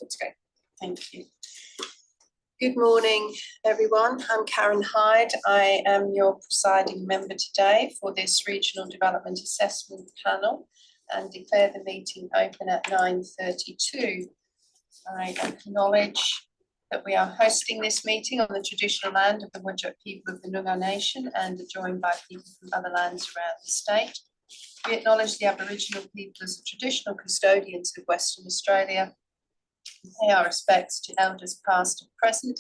Okay, thank you. Good morning, everyone. I'm Karen Hyde. I am your presiding member today for this Regional Development Assessment Panel and declare the meeting open at 9:32. I acknowledge that we are hosting this meeting on the traditional land of the Manjimup people of the Noongar Nation and are joined by people from other lands around the state. We acknowledge the Aboriginal people as the traditional custodians of Western Australia. Pay our respects to elders past and present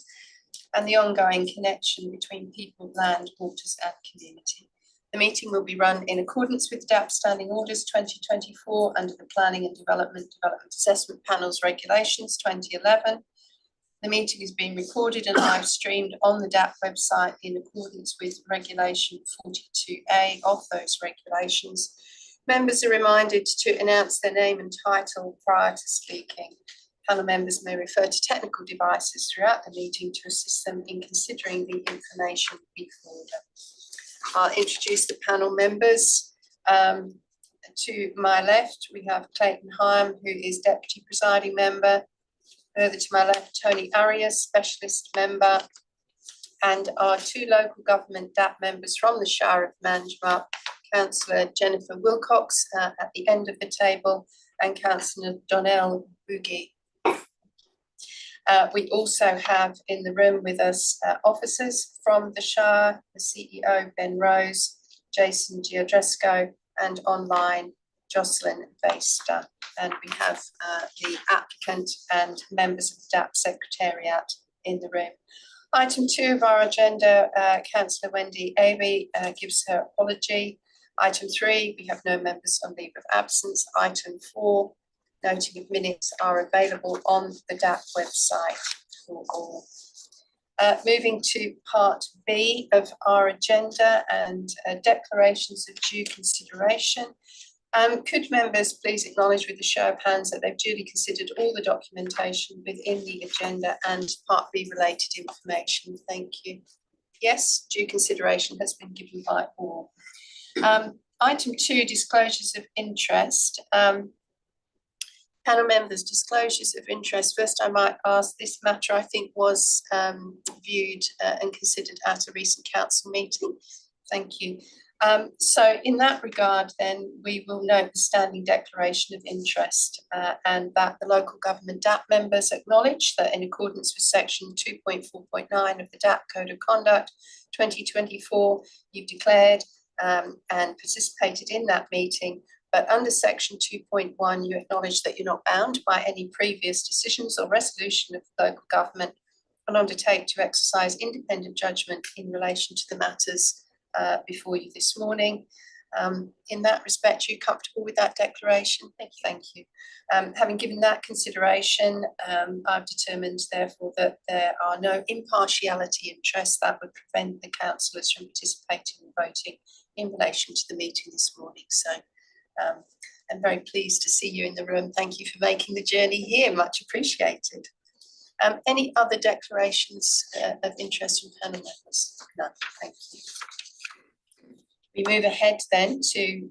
and the ongoing connection between people, land, waters and community. The meeting will be run in accordance with RDAP Standing Orders 2024 under the Planning and Development Assessment Panels Regulations 2011. The meeting is being recorded and live streamed on the DAP website in accordance with Regulation 42A of those regulations. Members are reminded to announce their name and title prior to speaking. Panel members may refer to technical devices throughout the meeting to assist them in considering the information before them. I'll introduce the panel members. To my left, we have Clayton Hyam, who is Deputy Presiding Member. Further to my left, Tony Arias, Specialist Member, and our two local government DAP members from the Shire of Manjimup, Councillor Jennifer Wilcox at the end of the table, and Councillor Donnell Boogie. We also have in the room with us officers from the Shire, the CEO Ben Rose, Jason Giodresco, and online Jocelyn Baster. And we have the applicant and members of the DAP Secretariat in the room. Item 2 of our agenda, Councillor Wendy Avey gives her apology. Item 3, we have no members on leave of absence. Item 4, noting of minutes are available on the DAP website for all. Moving to part B of our agenda and declarations of due consideration. Could members please acknowledge with a show of hands that they've duly considered all the documentation within the agenda and part B related information? Thank you. Yes, due consideration has been given by all. Item 2, disclosures of interest. Panel members, disclosures of interest. First, I might ask, this matter I think was viewed and considered at a recent council meeting. Thank you. So in that regard, then we will note the standing declaration of interest and that the local government DAP members acknowledge that in accordance with section 2.4.9 of the DAP Code of Conduct 2024, you've declared and participated in that meeting. But under section 2.1, you acknowledge that you're not bound by any previous decisions or resolution of the local government and undertake to exercise independent judgment in relation to the matters before you this morning. In that respect, are you comfortable with that declaration? Thank you. Having given that consideration, I've determined therefore that there are no impartiality interests that would prevent the councillors from participating and voting in relation to the meeting this morning. So I'm very pleased to see you in the room. Thank you for making the journey here, much appreciated. Any other declarations of interest from panel members? No, thank you. We move ahead then to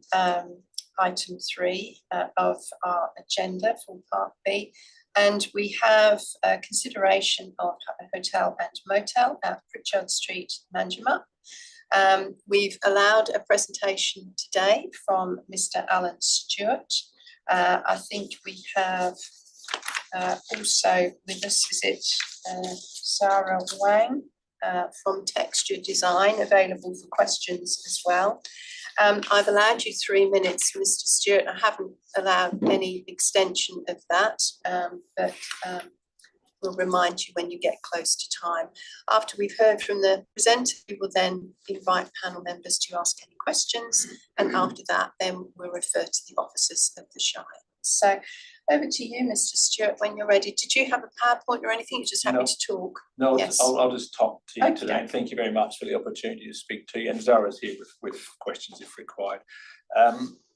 item 3 of our agenda for part B, and we have consideration of a hotel and motel at Pritchard Street, Manjimup. We've allowed a presentation today from Mr. Alan Stewart. I think we have also with us, is it Sarah Wang from Texture Design, available for questions as well. I've allowed you 3 minutes, Mr. Stewart. I haven't allowed any extension of that, but we'll remind you when you get close to time. After we've heard from the presenter, we will then invite panel members to ask any questions, and after that then we'll refer to the officers of the Shire. So over to you, Mr. Stewart, when you're ready. Did you have a PowerPoint or anything? You're just happy to talk? No, yes. I'll just talk to you today. Okay. Thank you very much for the opportunity to speak to you, and Zara's here with questions if required.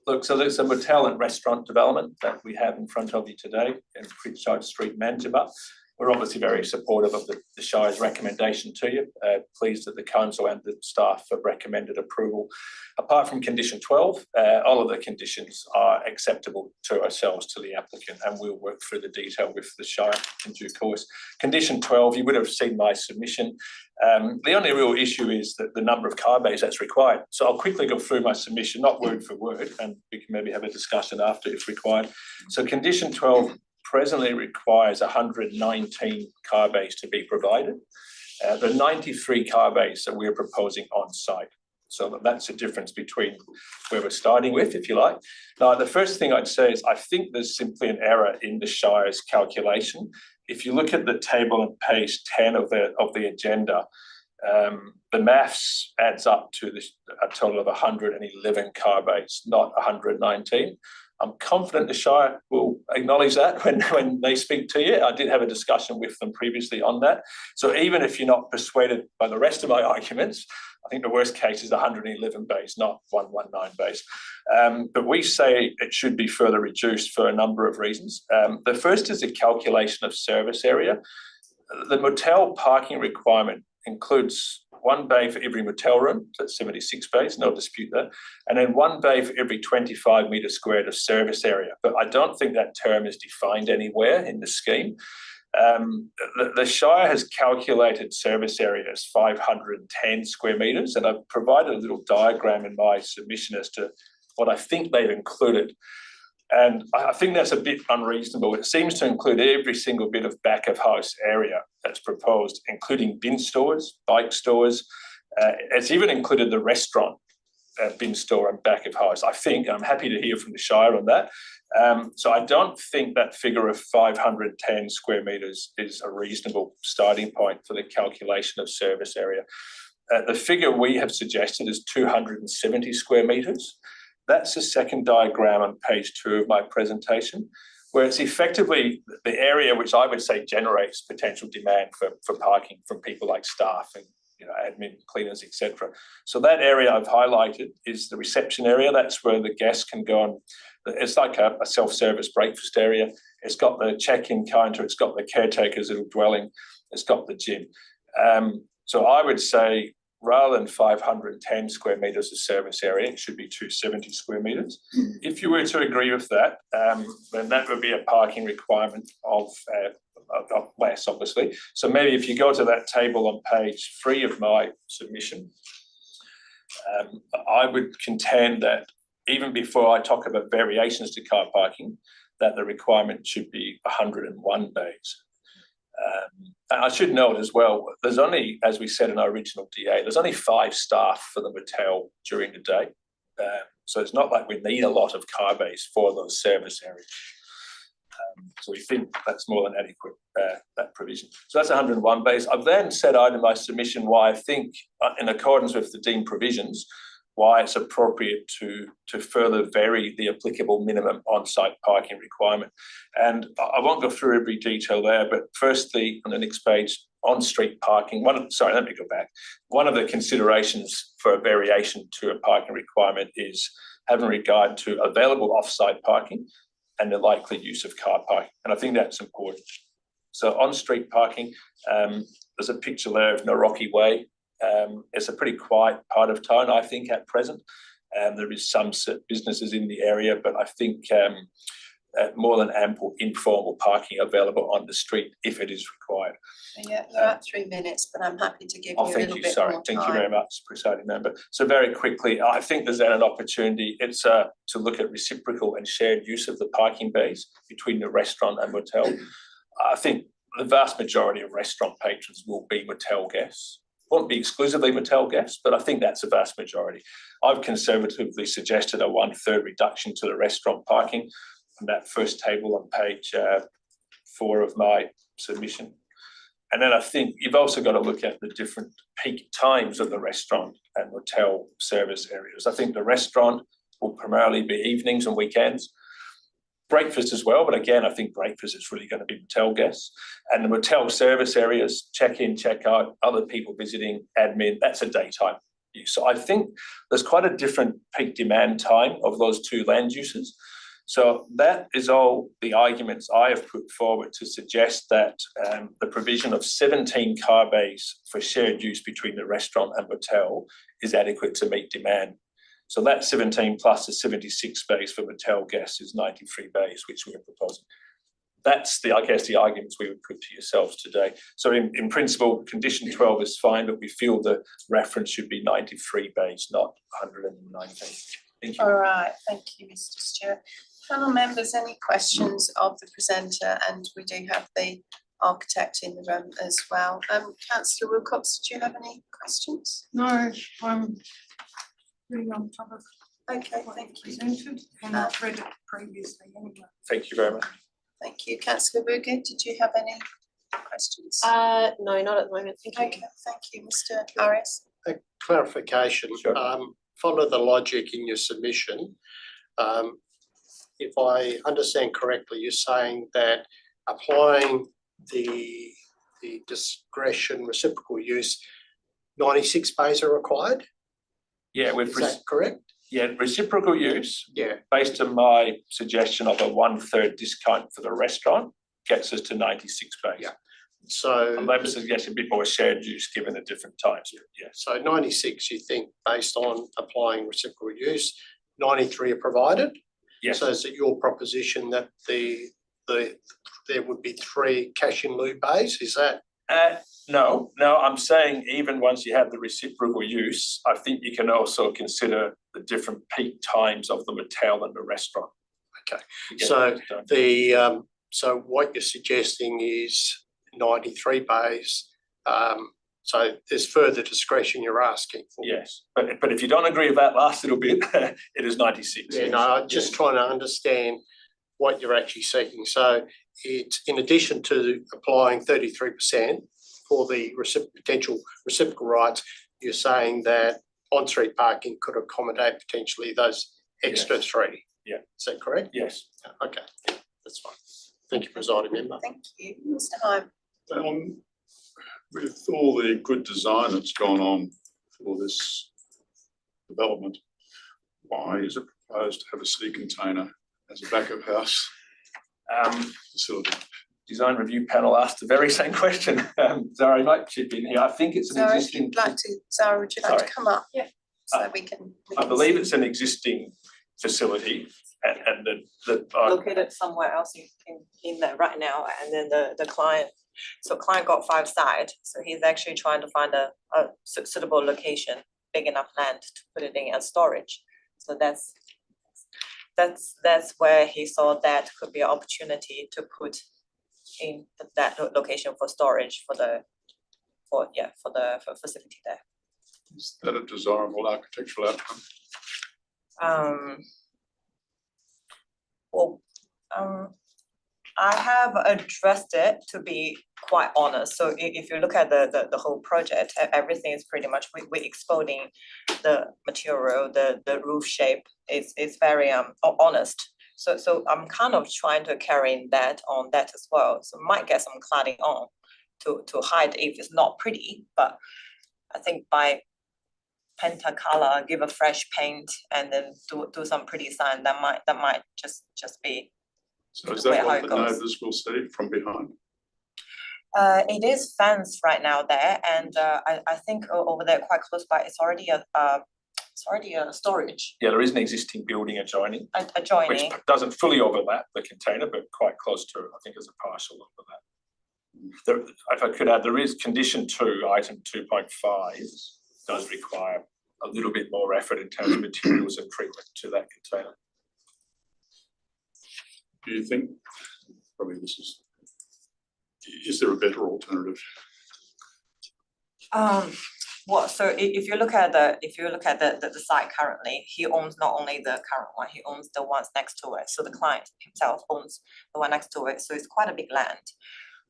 Look, so there's a motel and restaurant development that we have in front of you today in Pritchard Street, Manjimup. We're obviously very supportive of the Shire's recommendation to you. Pleased that the council and the staff have recommended approval. Apart from condition 12, all of the conditions are acceptable to ourselves, to the applicant, and we'll work through the detail with the Shire in due course. Condition 12, you would have seen my submission. The only real issue is that the number of car bays that's required. So I'll quickly go through my submission, not word for word, and we can maybe have a discussion after if required. So condition 12 presently requires 119 car bays to be provided. The 93 car bays that we're proposing on site. So that's the difference between where we're starting with, if you like. Now, the first thing I'd say is I think there's simply an error in the Shire's calculation. If you look at the table on page 10 of the agenda, the maths adds up to a total of 111 car bays, not 119. I'm confident the Shire will acknowledge that when they speak to you. I did have a discussion with them previously on that. So even if you're not persuaded by the rest of my arguments, I think the worst case is 111 bays, not 119 bays. But we say it should be further reduced for a number of reasons. The first is the calculation of service area. The motel parking requirement includes 1 bay for every motel room, so that's 76 bays, no dispute there, and then 1 bay for every 25 metres squared of service area. But I don't think that term is defined anywhere in the scheme. The Shire has calculated service area as 510 square metres, and I've provided a little diagram in my submission as to what I think they've included. And I think that's a bit unreasonable. It seems to include every single bit of back of house area that's proposed, including bin stores, bike stores. It's even included the restaurant bin store and back of house. I think, and I'm happy to hear from the Shire on that. So I don't think that figure of 510 square metres is a reasonable starting point for the calculation of service area. The figure we have suggested is 270 square metres. That's the second diagram on page 2 of my presentation, where it's effectively the area which I would say generates potential demand for parking from people like staff and admin, cleaners, etc. So that area I've highlighted is the reception area. That's where the guests can go on. It's like a self-service breakfast area. It's got the check-in counter. It's got the caretaker's little dwelling. It's got the gym. So I would say, rather than 510 square metres of service area, it should be 270 square metres. If you were to agree with that, then that would be a parking requirement of less, obviously. So maybe if you go to that table on page 3 of my submission, I would contend that even before I talk about variations to car parking, that the requirement should be 101 bays. And I should note as well, there's only, as we said in our original DA, there's only 5 staff for the motel during the day. So it's not like we need a lot of car bays for those service areas. So we think that's more than adequate, that provision. So that's 101 bays. I've then set out in my submission why I think, in accordance with the deemed provisions, why it's appropriate to further vary the applicable minimum on-site parking requirement. And I won't go through every detail there, but firstly, on the next page, on-street parking. Let me go back. One of the considerations for a variation to a parking requirement is having regard to available off-site parking and the likely use of car parking. And I think that's important. So on-street parking, there's a picture there of Naroki Way. It's a pretty quiet part of town, I think, at present. There is some businesses in the area, but I think more than ample informal parking available on the street if it is required. Yeah, we're at 3 minutes, but I'm happy to give you a little bit more time. Thank you very much, Presiding Member. So very quickly, I think there's then an opportunity. It's to look at reciprocal and shared use of the parking bays between the restaurant and motel. I think the vast majority of restaurant patrons will be motel guests. Won't be exclusively motel guests, but I think that's a vast majority. I've conservatively suggested a 1/3 reduction to the restaurant parking on that first table on page 4 of my submission. And then I think you've also got to look at the different peak times of the restaurant and motel service areas. I think the restaurant will primarily be evenings and weekends. Breakfast as well, but again, I think breakfast is really going to be motel guests. And the motel service areas, check-in, check-out, other people visiting, admin, that's a daytime use. So I think there's quite a different peak demand time of those 2 land uses. So that is all the arguments I have put forward to suggest that the provision of 17 car bays for shared use between the restaurant and motel is adequate to meet demand. So that 17 plus the 76 bays for motel guests is 93 bays, which we are proposing. That's the, I guess, the arguments we would put to yourselves today. So in principle, condition 12 is fine, but we feel the reference should be 93 bays, not 119. Thank you. All right, thank you, Mr. Stewart. Panel members, any questions of the presenter? And we do have the architect in the room as well. Councillor Wilcox, do you have any questions? No, I'm really on top of Okay, what thank you. presented and I've read it previously anyway. Thank you very much. Thank you. Councillor Boogood, did you have any questions? No, not at the moment. Thank you. Okay, thank you. Mr. Arias. A clarification. Sure. Follow the logic in your submission. If I understand correctly, you're saying that applying the discretion reciprocal use, 96 bays are required? Yeah, Is that correct? yeah, reciprocal use, Yeah. based on my suggestion of a 1/3 discount for the restaurant, gets us to 96 bays. Yeah. So, I'm able to suggest a bit more shared use given the different types, but yes. so 96, you think, based on applying reciprocal use, 93 are provided? Yes. So is it your proposition that there would be 3 cash in lieu bays? Is that? No, I'm saying even once you have the reciprocal use, I think you can also consider the different peak times of the motel and the restaurant. Okay. to get So that done. so what you're suggesting is 93 bays. So there's further discretion you're asking for. Yes, but if you don't agree with that last little bit, it is 96. Yeah, no, I'm just trying to understand what you're actually seeking. So it's in addition to applying 33% for the potential reciprocal rights, you're saying that on-street parking could accommodate potentially those extra 3. Yeah. Is that correct? Yes. Okay, that's fine. Thank you, presiding member. Thank you. Mr. Hyam. With all the good design that's gone on for this development, why is it proposed to have a city container as a back of house facility? Design review panel asked the very same question. Zara, you might chip in here. I think it's an Zara, existing. Zara, would you like to Sorry. come up? Yeah. So we can. I believe it's an existing facility, and the Located somewhere else in there right now, and then the client. So client got 5 sites, so he's actually trying to find a suitable location, big enough land to put it in as storage. So that's where he saw that could be an opportunity to put in that location for storage for the facility there. Is that a desirable architectural outcome? I have addressed it, to be quite honest. So if you look at the whole project, everything is pretty much we exposing the material, the roof shape is very honest. So I'm kind of trying to carry that on that as well. So might get some cladding on to hide if it's not pretty, but I think by pentacolor, give a fresh paint and then do some pretty sign, that might just be. So is that what the goes. neighbours will see from behind? It is fenced right now there, and I think over there quite close by, it's already a storage yeah, there is an existing building adjoining, adjoining. which doesn't fully overlap the container, but quite close to it. I think as a partial overlap. There, if I could add, there is condition 2, item 2.5, does require a little bit more effort in terms of materials and treatment to that container. Do you think, probably is there a better alternative? So if you look at the site currently, he owns not only the current one, he owns the ones next to it. So the client himself owns the one next to it. So it's quite a big land.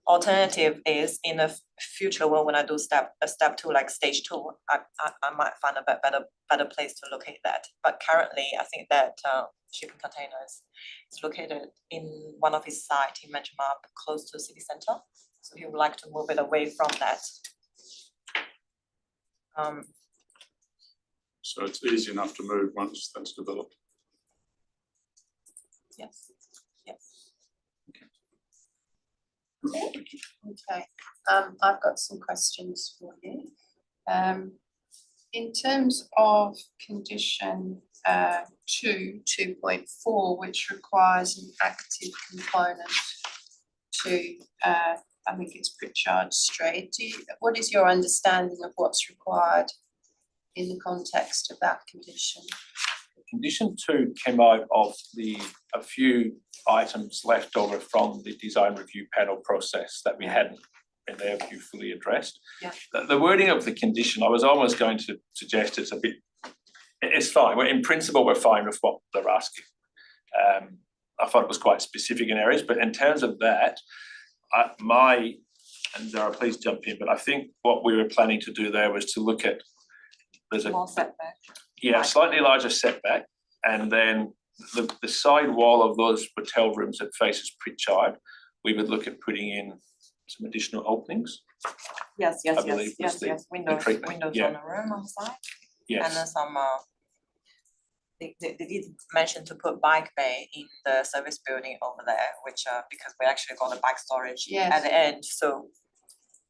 Alternative is in the future when I do step 2, like stage 2, I might find a better place to locate that. But currently, I think that shipping container is located in one of his sites in Manjimup, close to city centre. So he would like to move it away from that. So it's easy enough to move once that's developed. Yes. Yes. Okay, I've got some questions for you. In terms of condition 2.4, which requires an active component to, I think it's Pritchard Street. What is your understanding of what's required in the context of that condition? Condition 2 came out of a few items left over from the design review panel process that we hadn't, in their view, fully addressed. Yeah. The wording of the condition, I was almost going to suggest it's a bit, it's fine. In principle, we're fine with what they're asking. I thought it was quite specific in areas, but in terms of that, and Zara, please jump in, but I think what we were planning to do there was to look at, there's a Small setback. yeah, slightly larger setback, and then the side wall of those hotel rooms that faces Pritchard, we would look at putting in some additional openings. Yes, I believe was the treatment. Windows Yeah. on the room on the side. And Yes, then some, they did mention to put bike bay in the service building over there, which, because we actually got a bike storage Yes. at the end, so,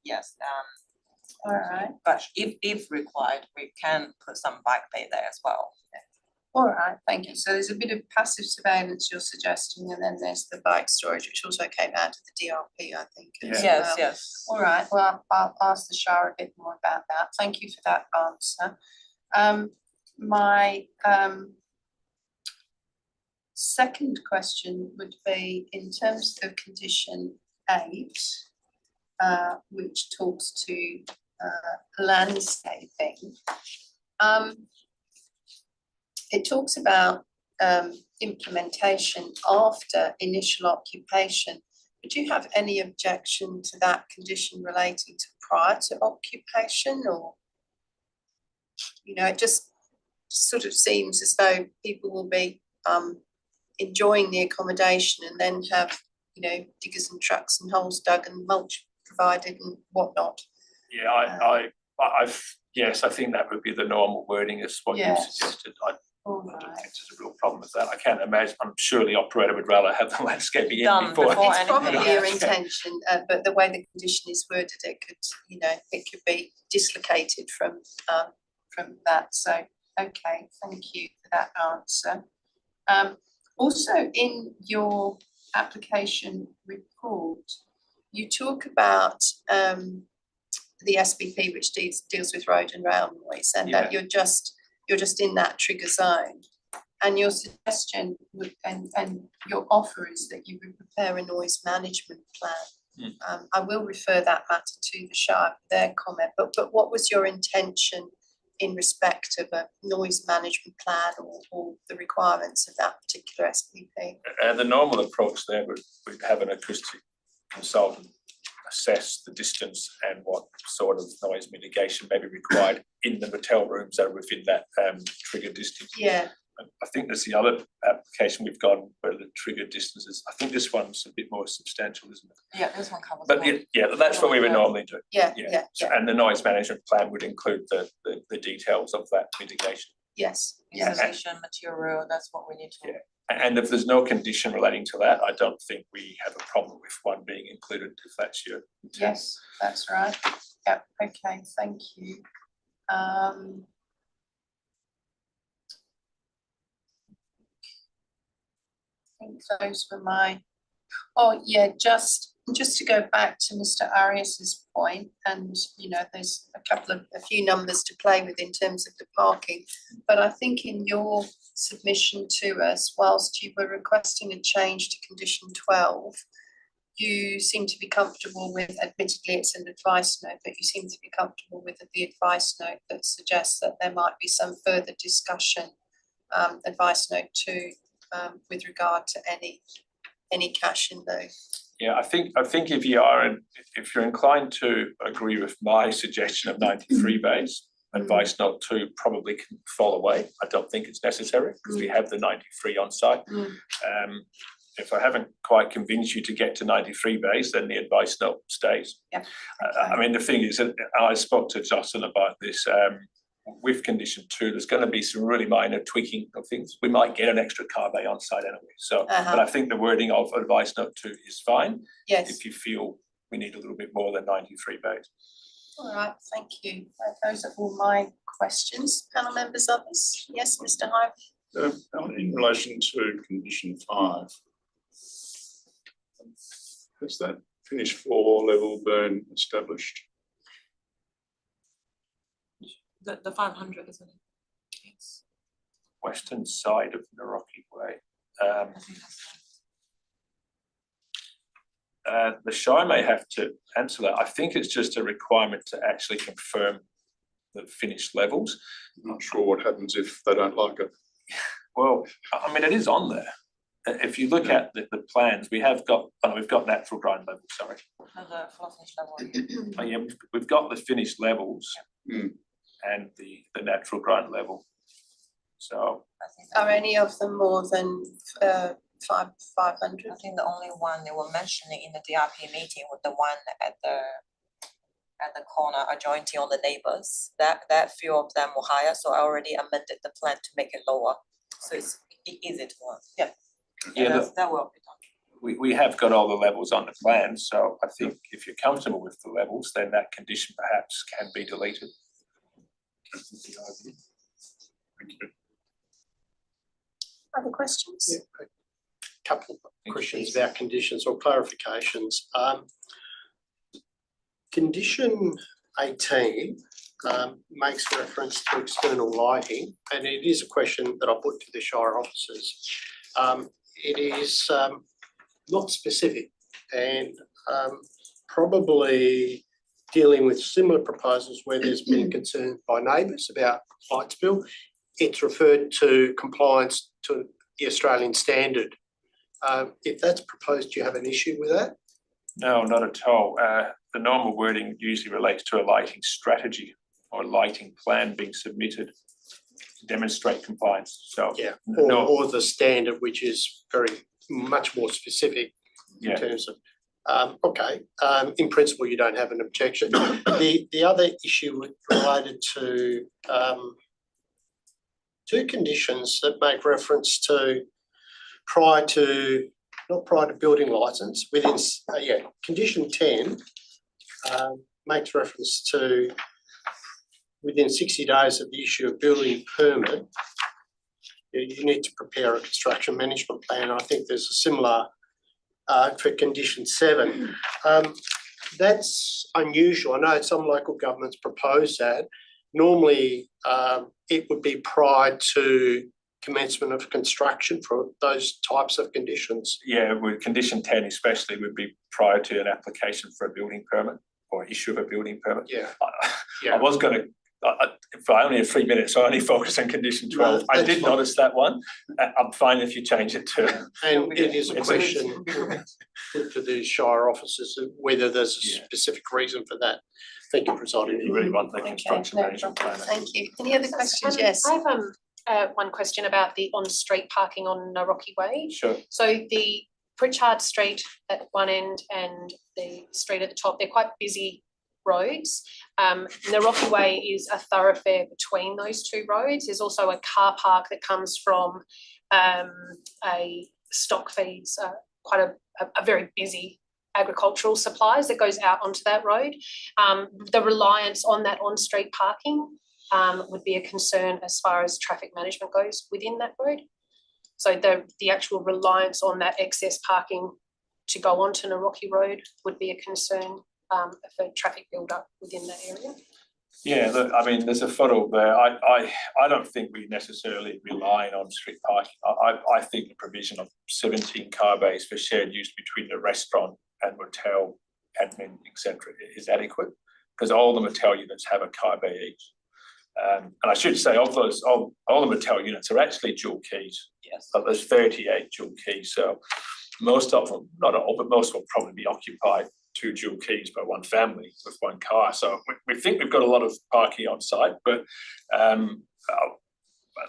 yes, All right, but if required, we can put some bike bay there as well. all right, thank you. So there's a bit of passive surveillance you're suggesting, and then there's the bike storage, which also came out of the DRP, I think, as Yeah. well. Yes. All right, well, I'll ask the Shire a bit more about that. Thank you for that answer. My second question would be in terms of condition 8, which talks to landscaping. It talks about implementation after initial occupation. Would you have any objection to that condition relating to prior to occupation, or, you know, it just sort of seems as though people will be enjoying the accommodation and then have, you know, diggers and trucks and holes dug and mulch provided and whatnot. yeah, yes, I think that would be the normal wording as what you Yes. suggested. I All don't think right. there's a real problem with that. I can't imagine, I'm sure the operator would rather have the landscaping in Done before. before. It's anything, probably yeah. your intention, but the way the condition is worded, it could, you know, it could be dislocated from that. So, okay, thank you for that answer. Also, in your application report, you talk about the SBP, which deals with road and rail noise, and that you're just in that trigger zone. And your suggestion would, and your offer is that you would prepare a noise management plan. I will refer that matter to the Shire for their comment, but what was your intention in respect of a noise management plan or the requirements of that particular SPP? The normal approach there would have an acoustic consultant assess the distance and what sort of noise mitigation may be required in the hotel rooms that are within that trigger distance. Yeah. I think there's the other application we've got where the trigger distances, I think this one's a bit more substantial, isn't it? Yeah, this one covers. But yeah, that's what we would normally do. Yeah. So, and the noise management plan would include the details of that mitigation. Yes. Yes. Installation material, that's what we need to. Yeah. And if there's no condition relating to that, I don't think we have a problem with one being included, if that's your intent. Yes, that's right. Yeah, okay, thank you. I think those were my, oh yeah, just to go back to Mr. Arias's point, and you know, there's a few numbers to play with in terms of the parking, but I think in your submission to us, whilst you were requesting a change to condition 12, you seem to be comfortable with, admittedly it's an advice note, but you seem to be comfortable with the advice note that suggests that there might be some further discussion, advice note 2, with regard to any cash in lieu. Yeah, I think if you're inclined to agree with my suggestion of 93 bays, advice note 2 probably can fall away. I don't think it's necessary because we have the 93 on site. If I haven't quite convinced you to get to 93 bays, then the advice note stays. Yeah. I mean, the thing is that I spoke to Jocelyn about this. with condition 2, there's going to be some really minor tweaking of things. We might get an extra car bay on site anyway. So, but I think the wording of advice note 2 is fine. Yes. If you feel we need a little bit more than 93 bays. All right, thank you. Those are all my questions. Panel members, others? Yes, Mr. Hive. In relation to condition 5, has that finished floor level been established? The 500, isn't it? Yes. Western side of Narocki Way. The Shire may have to answer that. I think it's just a requirement to actually confirm the finished levels. I'm not sure what happens if they don't like it. Well, I mean, it is on there. If you look at the plans, we've got natural grind levels, sorry. The floor finish level. Oh, yeah, we've got the finished levels Mm. and the natural grind level. So I think Are any of them more than 500? I think the only one they were mentioning in the DRP meeting was the one at the corner adjoining on the neighbours. That few of them were higher, so I already amended the plan to make it lower. So it's easy to work. Yeah. yeah, That will be done. we have got all the levels on the plan. So I think if you're comfortable with the levels, then that condition perhaps can be deleted. Thank you. Other questions? Yeah, a couple of questions about conditions or clarifications. Condition 18 makes reference to external lighting, and it is a question that I put to the Shire officers. It is not specific, and probably dealing with similar proposals where there's been concern by neighbours about light spill. It's referred to compliance to the Australian standard. If that's proposed, do you have an issue with that? No, not at all. The normal wording usually relates to a lighting strategy or a lighting plan being submitted to demonstrate compliance. So Yeah, no, or the standard, which is much more specific in yeah, terms of. Okay, in principle, you don't have an objection. The other issue related to two conditions that make reference to not prior to building licence, within, condition 10 makes reference to within 60 days of the issue of building permit, you need to prepare a construction management plan. I think there's a similar for condition 7. That's unusual. I know some local governments propose that. Normally, it would be prior to commencement of construction for those types of conditions. yeah, with condition 10 especially would be prior to an application for a building permit or issue of a building permit. Yeah. I was going to, if I only have 3 minutes, I only focus on condition 12. No, I that's did fine. notice that one. I'm fine if you change it to. And it is a It's question put to the Shire officers of whether there's a Yeah. specific reason for that. Thank you, Presiding. You really want the Okay, construction no management problem. plan. Thank you. Any other questions? Yes. I have one question about the on-street parking on Narocki Way. Sure. So the Pritchard Street at one end and the street at the top, they're quite busy roads. Narocki Way is a thoroughfare between those two roads. There's also a car park that comes from a stock feeds, quite a very busy agricultural supplies that goes out onto that road. The reliance on that on-street parking would be a concern as far as traffic management goes within that road. So the actual reliance on that excess parking to go onto Narocki Road would be a concern for traffic build-up within that area. Yeah, look, I mean, there's a photo there. I don't think we necessarily rely on street parking. I think the provision of 17 car bays for shared use between the restaurant and motel, admin, etc., is adequate because all the motel units have a car bay each. And I should say, of those, all the motel units are actually dual keys. Yes. But there's 38 dual keys, so most of them, not all, but most will probably be occupied 2 dual keys by one family with 1 car. So we think we've got a lot of parking on site, but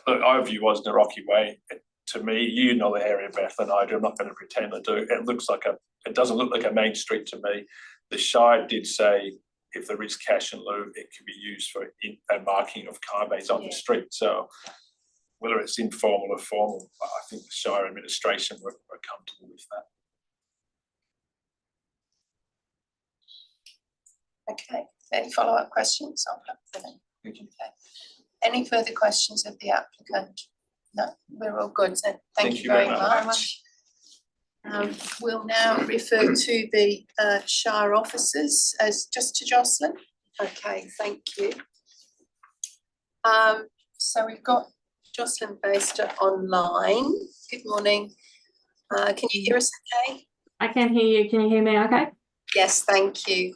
look, our view was Narocki Way. To me, you know the area better than I do. I'm not going to pretend I do. It doesn't look like a main street to me. The Shire did say if there is cash in lieu, it can be used for marking of car bays on the street. So whether it's informal or formal, I think the Shire administration were comfortable with that. Okay, any follow-up questions? Thank you. Okay. Any further questions of the applicant? No, we're all good then. Thank you very much. We'll now refer to the Shire officers as just to Jocelyn. Okay, thank you. So we've got Jocelyn Baster online. Good morning. Can you hear us okay? I can hear you. Can you hear me okay? Yes, thank you.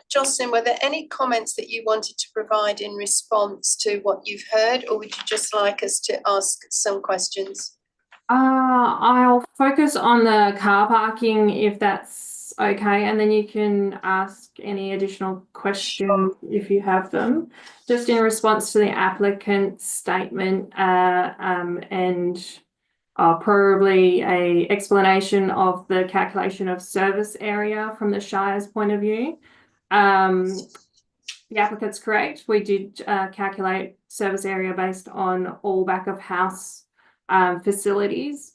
Jocelyn, were there any comments that you wanted to provide in response to what you've heard, or would you just like us to ask some questions? I'll focus on the car parking if that's okay, and then you can ask any additional questions if you have them. Just in response to the applicant's statement, and probably a explanation of the calculation of service area from the Shire's point of view. The applicant's correct. We did calculate service area based on all back of house facilities,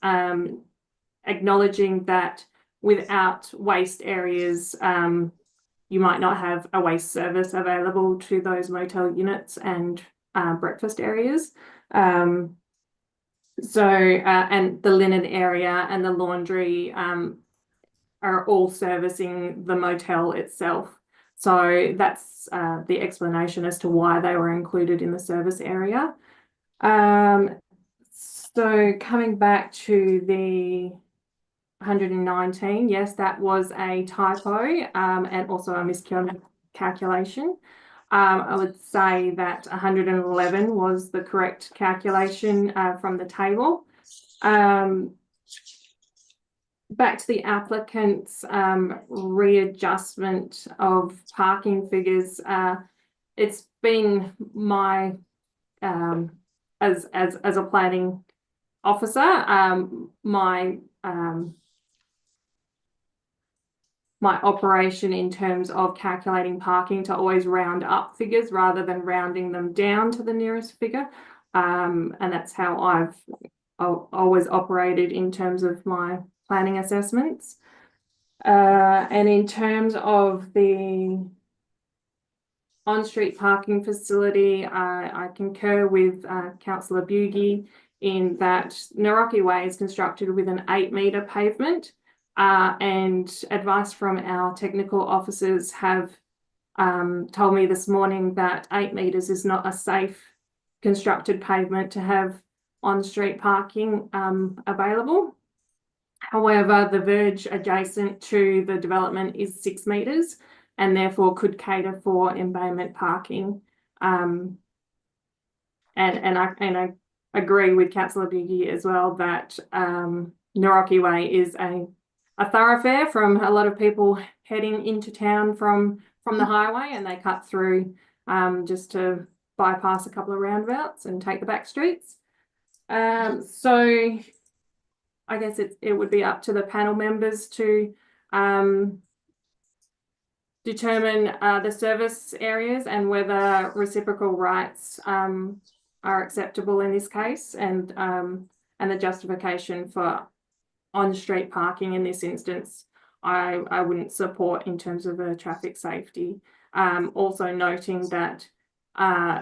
acknowledging that without waste areas, you might not have a waste service available to those motel units and breakfast areas. And the linen area and the laundry are all servicing the motel itself. So that's the explanation as to why they were included in the service area. So coming back to the 119, yes, that was a typo and also a miscalculation. I would say that 111 was the correct calculation from the table. Back to the applicant's readjustment of parking figures. It's been my as a planning officer, my operation in terms of calculating parking to always round up figures rather than rounding them down to the nearest figure, and that's how I've always operated in terms of my planning assessments. And in terms of the on-street parking facility, I concur with Councillor Bugie in that Naroki Way is constructed with an 8-metre pavement, and advice from our technical officers have told me this morning that 8 metres is not a safe constructed pavement to have on-street parking available. However, the verge adjacent to the development is 6 metres and therefore could cater for embayment parking. And I agree with Councillor Bugie as well that Naroki Way is a thoroughfare from a lot of people heading into town from the highway, and they cut through just to bypass a couple of roundabouts and take the back streets. So I guess it would be up to the panel members to determine the service areas and whether reciprocal rights are acceptable in this case, and the justification for on-street parking in this instance I wouldn't support in terms of a traffic safety. Also noting that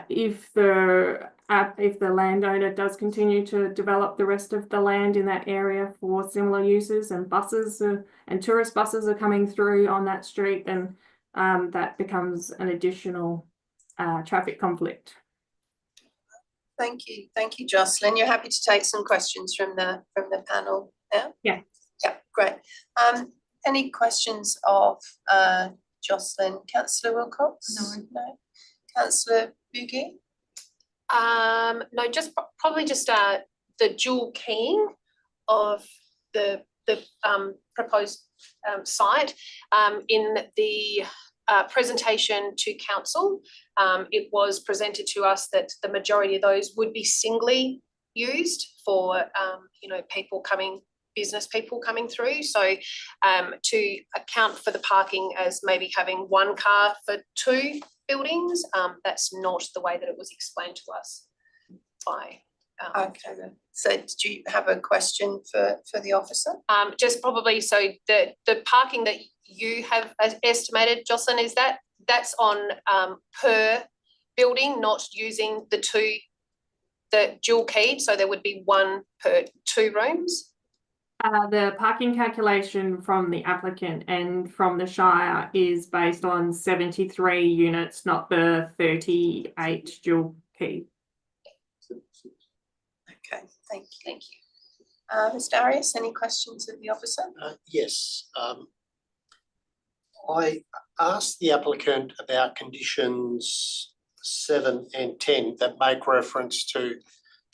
if the landowner does continue to develop the rest of the land in that area for similar uses, and buses and tourist buses are coming through on that street, then that becomes an additional traffic conflict. Thank you, Jocelyn. You're happy to take some questions from the panel now? Yeah. Yeah, great. Any questions of Jocelyn? Councillor Wilcox? No. Councillor Bugie? No, just probably just the dual keying of the proposed site in the presentation to council. It was presented to us that the majority of those would be singly used for people coming business people coming through. So to account for the parking as maybe having one car for two buildings, that's not the way that it was explained to us by. Okay then. So do you have a question for the officer? Just probably, so the parking that you have estimated, Jocelyn, is that's on per building, not using the dual keyed, so there would be one per 2 rooms? The parking calculation from the applicant and from the Shire is based on 73 units, not the 38 dual key. Okay, thank you. Thank you. Ms Darius, any questions of the officer? Yes. I asked the applicant about conditions 7 and 10 that make reference to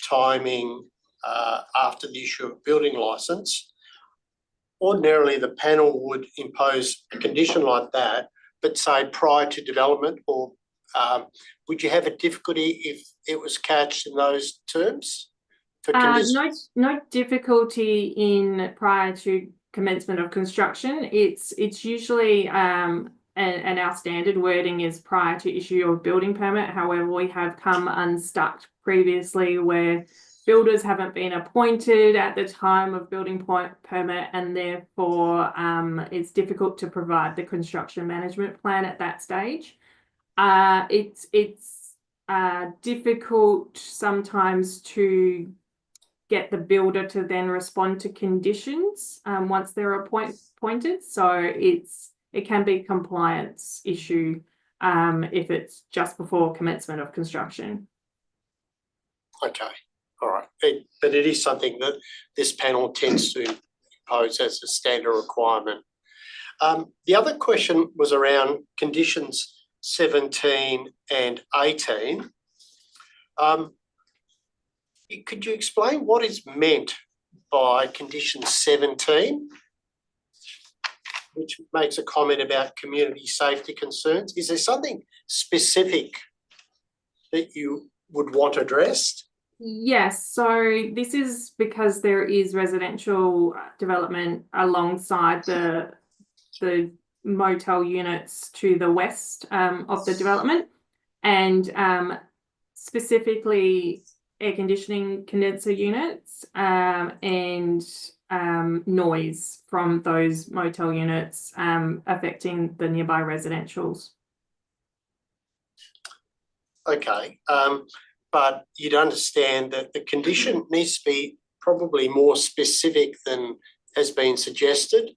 timing after the issue of building licence. Ordinarily, the panel would impose a condition like that, but say prior to development, or would you have a difficulty if it was couched in those terms? No difficulty in prior to commencement of construction. It's usually and our standard wording is prior to issue of building permit. However, we have come unstuck previously where builders haven't been appointed at the time of building permit, and therefore it's difficult to provide the construction management plan at that stage. It's difficult sometimes to get the builder to then respond to conditions once they're appointed. So it can be a compliance issue if it's just before commencement of construction. Okay, all right. But it is something that this panel tends to impose as a standard requirement. The other question was around conditions 17 and 18. Could you explain what is meant by condition 17, which makes a comment about community safety concerns? Is there something specific that you would want addressed? Yes, so this is because there is residential development alongside the motel units to the west of the development, and specifically air conditioning condenser units and noise from those motel units affecting the nearby residentials. Okay, but you'd understand that the condition needs to be probably more specific than has been suggested.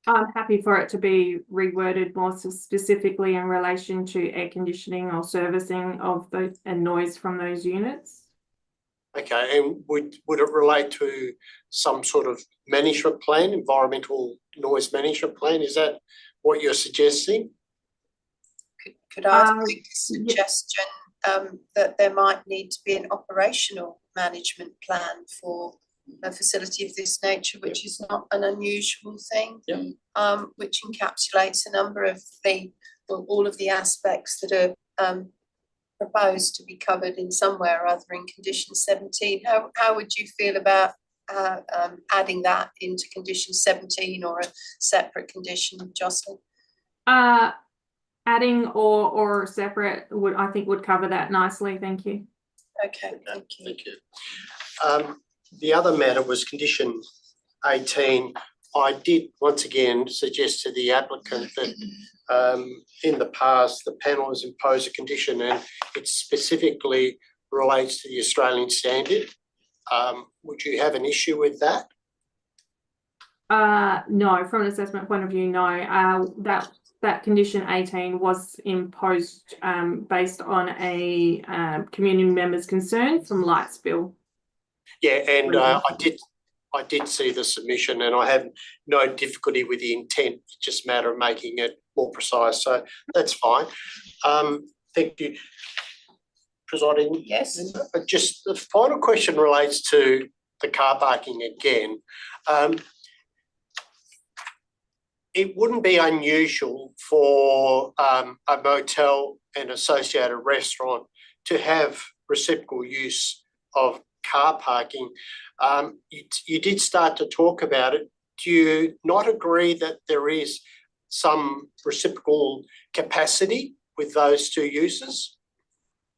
I'm happy for it to be reworded more specifically in relation to air conditioning or servicing of those and noise from those units. Okay, and would it relate to some sort of management plan, environmental noise management plan? Is that what you're suggesting? Could I make a suggestion that there might need to be an operational management plan for a facility of this nature, which is not an unusual thing, which encapsulates a number of all of the aspects that are proposed to be covered in some way or other in condition 17. How would you feel about adding that into condition 17 or a separate condition, Jocelyn? Adding or separate would cover that nicely. Thank you. Okay, thank you. Thank you. The other matter was condition 18. I did once again suggest to the applicant that in the past the panel has imposed a condition and it specifically relates to the Australian standard. Would you have an issue with that? No, from an assessment point of view, no. That condition 18 was imposed based on a community member's concern from light spill. Yeah, and I did see the submission, and I have no difficulty with the intent. It's just a matter of making it more precise. So that's fine. Thank you, Presiding. Yes. Just the final question relates to the car parking again. It wouldn't be unusual for a motel and associated restaurant to have reciprocal use of car parking. You did start to talk about it. Do you not agree that there is some reciprocal capacity with those two uses?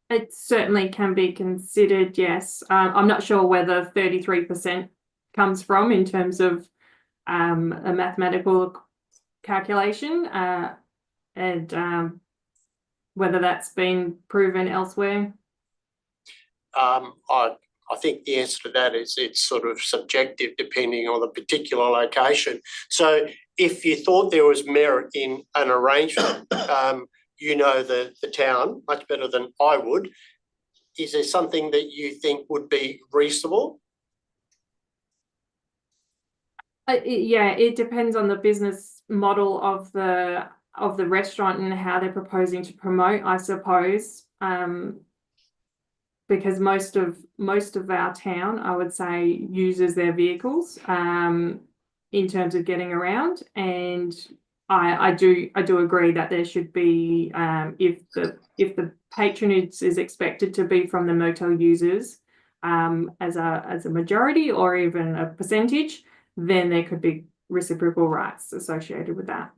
It certainly can be considered, yes. I'm not sure whether 33% comes from in terms of a mathematical calculation and whether that's been proven elsewhere. I think the answer to that is it's sort of subjective depending on the particular location. So if you thought there was merit in an arrangement, you know the town much better than I would. Is there something that you think would be reasonable? Yeah, it depends on the business model of the restaurant and how they're proposing to promote, I suppose. Because most of our town, I would say, uses their vehicles in terms of getting around, and I do agree that there should be if the patronage is expected to be from the motel users as a majority or even a percentage, then there could be reciprocal rights associated with that.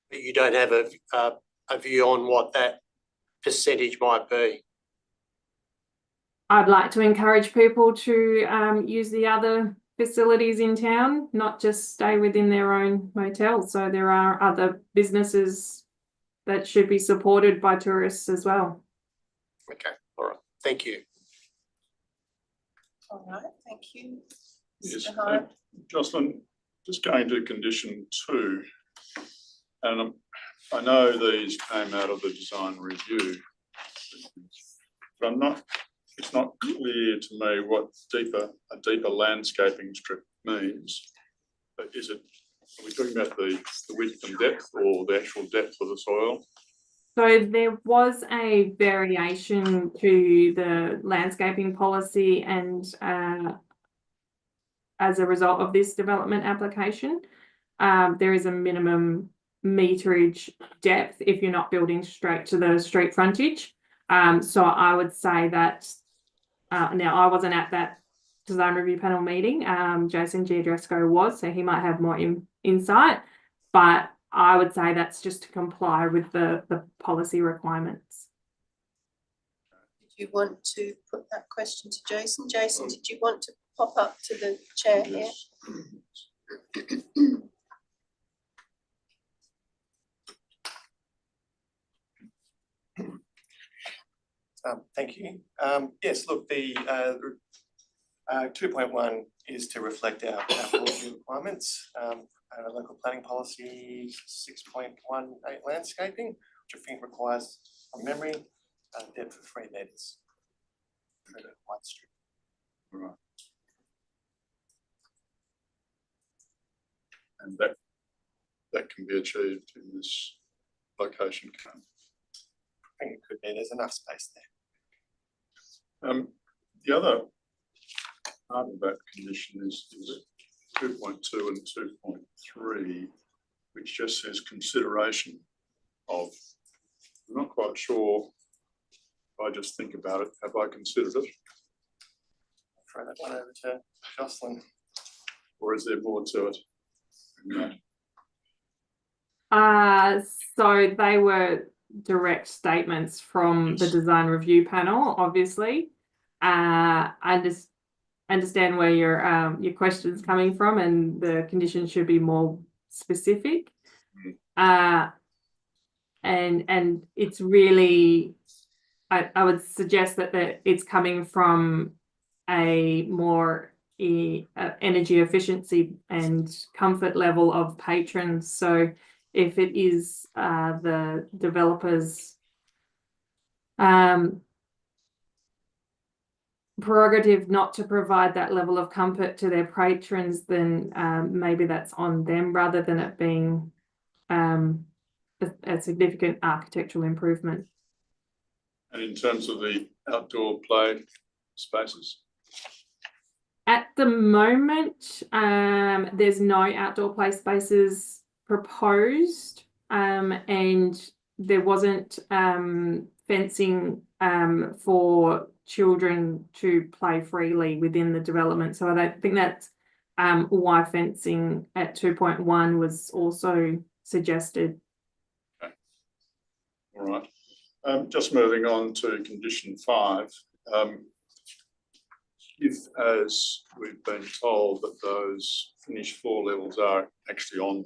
But you don't have a view on what that percentage might be? I'd like to encourage people to use the other facilities in town, not just stay within their own motel. So there are other businesses that should be supported by tourists as well. Okay, all right, thank you. All right, thank you. Yes, Mr. Hyde. Jocelyn, just going to condition 2, and I know these came out of the design review, but it's not clear to me what a deeper landscaping strip means. But are we talking about the width and depth or the actual depth of the soil? So there was a variation to the landscaping policy, and as a result of this development application, there is a minimum meterage depth if you're not building straight to the street frontage. So I would say that now I wasn't at that design review panel meeting. Jason Giadresco was, so he might have more insight, but I would say that's just to comply with the policy requirements. Did you want to put that question to Jason? Jason, did you want to pop up to the chair here? Thank you. Yes, look, the 2.1 is to reflect our policy requirements. Our local planning policy 6.18 landscaping, which I think requires, from memory, a depth of 3 metres for the white strip. Right. And that can be achieved in this location. I think it could be. There's enough space there. The other part of that condition is 2.2 and 2.3, which just says consideration of. I'm not quite sure. If I just think about it, have I considered it? I'll throw that one over to Jocelyn. Or is there more to it than that? So they were direct statements from the design review panel, obviously. I understand where your question's coming from, and the condition should be more specific. And it's really, I would suggest that it's coming from a more energy efficiency and comfort level of patrons. So if it is the developers' prerogative not to provide that level of comfort to their patrons, then maybe that's on them rather than it being a significant architectural improvement. And in terms of the outdoor play spaces? At the moment, there's no outdoor play spaces proposed, and there wasn't fencing for children to play freely within the development. So I don't think that's why fencing at 2.1 was also suggested. All right. Just moving on to condition 5. If, as we've been told, that those finished floor levels are actually on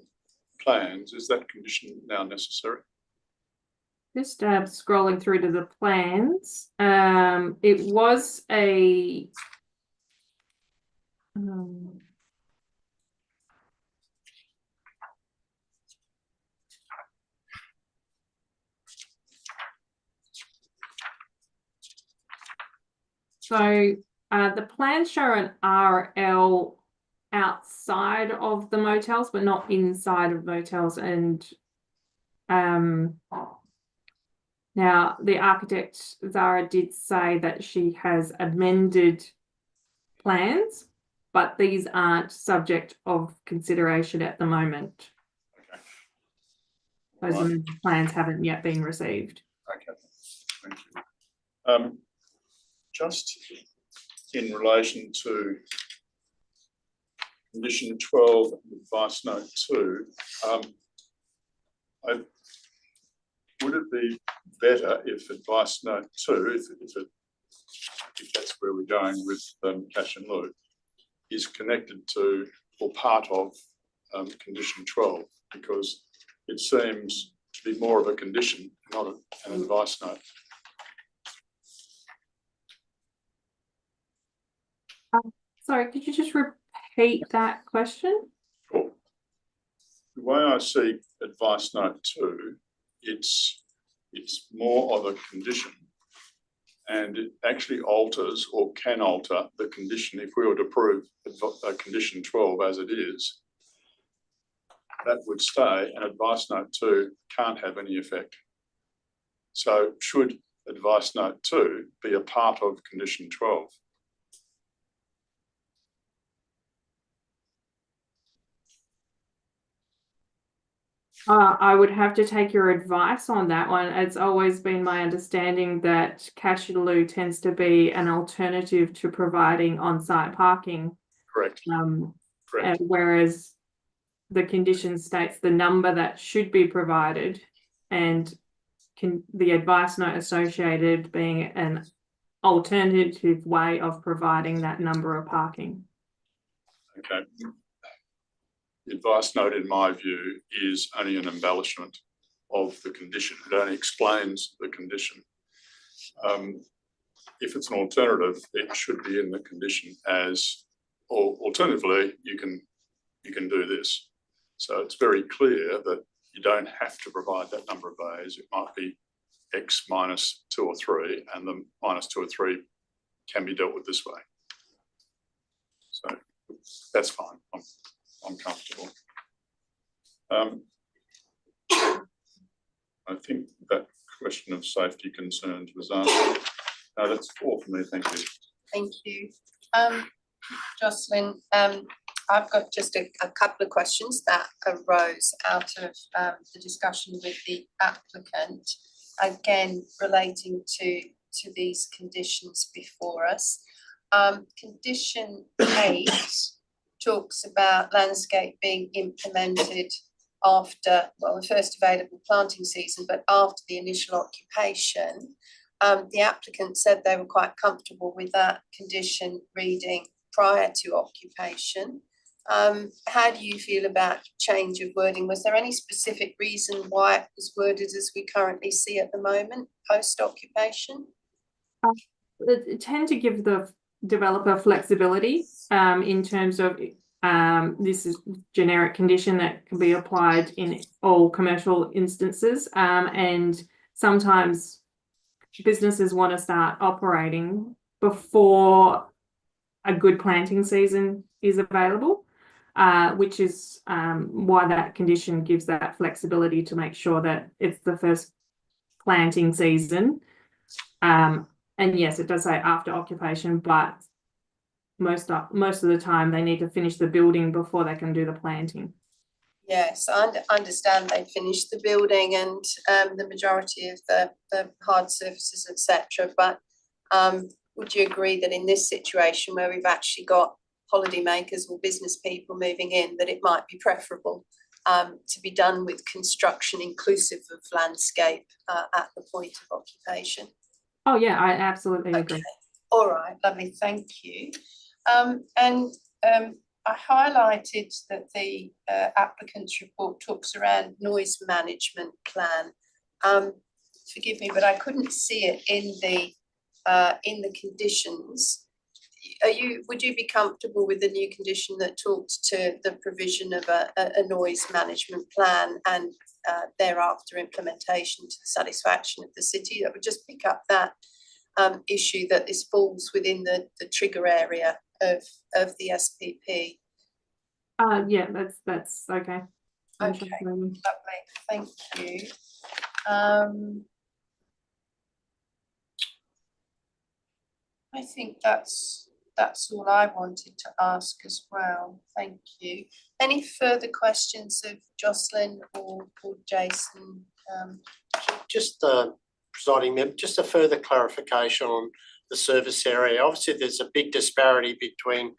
plans, is that condition now necessary? Just scrolling through to the plans. It was a so the plans show an RL outside of the motels, but not inside of motels. And now the architect Zara did say that she has amended plans, but these aren't subject of consideration at the moment. Okay. Those Right. amended plans haven't yet been received. Okay, thank you. Just in relation to condition 12, advice note 2, would it be better if advice note 2, if that's where we're going with cash and lieu, is connected to or part of condition 12, because it seems to be more of a condition, not an advice note. Sorry, could you just repeat that question? Sure. The way I see advice note 2, it's more of a condition, and it actually alters or can alter the condition. If we were to approve condition 12 as it is, that would stay, and advice note 2 can't have any effect. So should advice note 2 be a part of condition 12? I would have to take your advice on that one. It's always been my understanding that cash in lieu tends to be an alternative to providing on-site parking. Correct. Correct. And whereas the condition states the number that should be provided, and the advice note associated being an alternative way of providing that number of parking. Okay. The advice note, in my view, is only an embellishment of the condition. It only explains the condition. If it's an alternative, it should be in the condition as, or alternatively, you can do this. So it's very clear that you don't have to provide that number of bays. It might be X minus 2 or 3, and the minus 2 or 3 can be dealt with this way. So that's fine. I'm comfortable. I think that question of safety concerns was answered. No, that's all for me. Thank you. Thank you. Jocelyn, I've got just a couple of questions that arose out of the discussion with the applicant, again relating to these conditions before us. Condition 8 talks about landscape being implemented after, well, the first available planting season, but after the initial occupation. The applicant said they were quite comfortable with that condition reading prior to occupation. How do you feel about change of wording? Was there any specific reason why it was worded as we currently see at the moment, post-occupation? It tend to give the developer flexibility in terms of this is generic condition that can be applied in all commercial instances, and sometimes businesses want to start operating before a good planting season is available, which is why that condition gives that flexibility to make sure that it's the first planting season. And yes, it does say after occupation, but most of the time they need to finish the building before they can do the planting. Yes, I understand they finished the building and the majority of the hard surfaces, etc. But would you agree that in this situation where we've actually got holidaymakers or business people moving in, that it might be preferable to be done with construction inclusive of landscape at the point of occupation? Oh yeah, I absolutely agree. All right, lovely, thank you. I highlighted that the applicant's report talks around noise management plan. Forgive me, but I couldn't see it in the conditions. Would you be comfortable with the new condition that talks to the provision of a noise management plan and thereafter implementation to the satisfaction of the city? That would just pick up that issue that this falls within the trigger area of the SPP. Yeah, that's okay. Okay, lovely, thank you. I think that's all I wanted to ask as well. Thank you. Any further questions of Jocelyn or Jason? Just presiding member, just a further clarification on the service area. Obviously, there's a big disparity between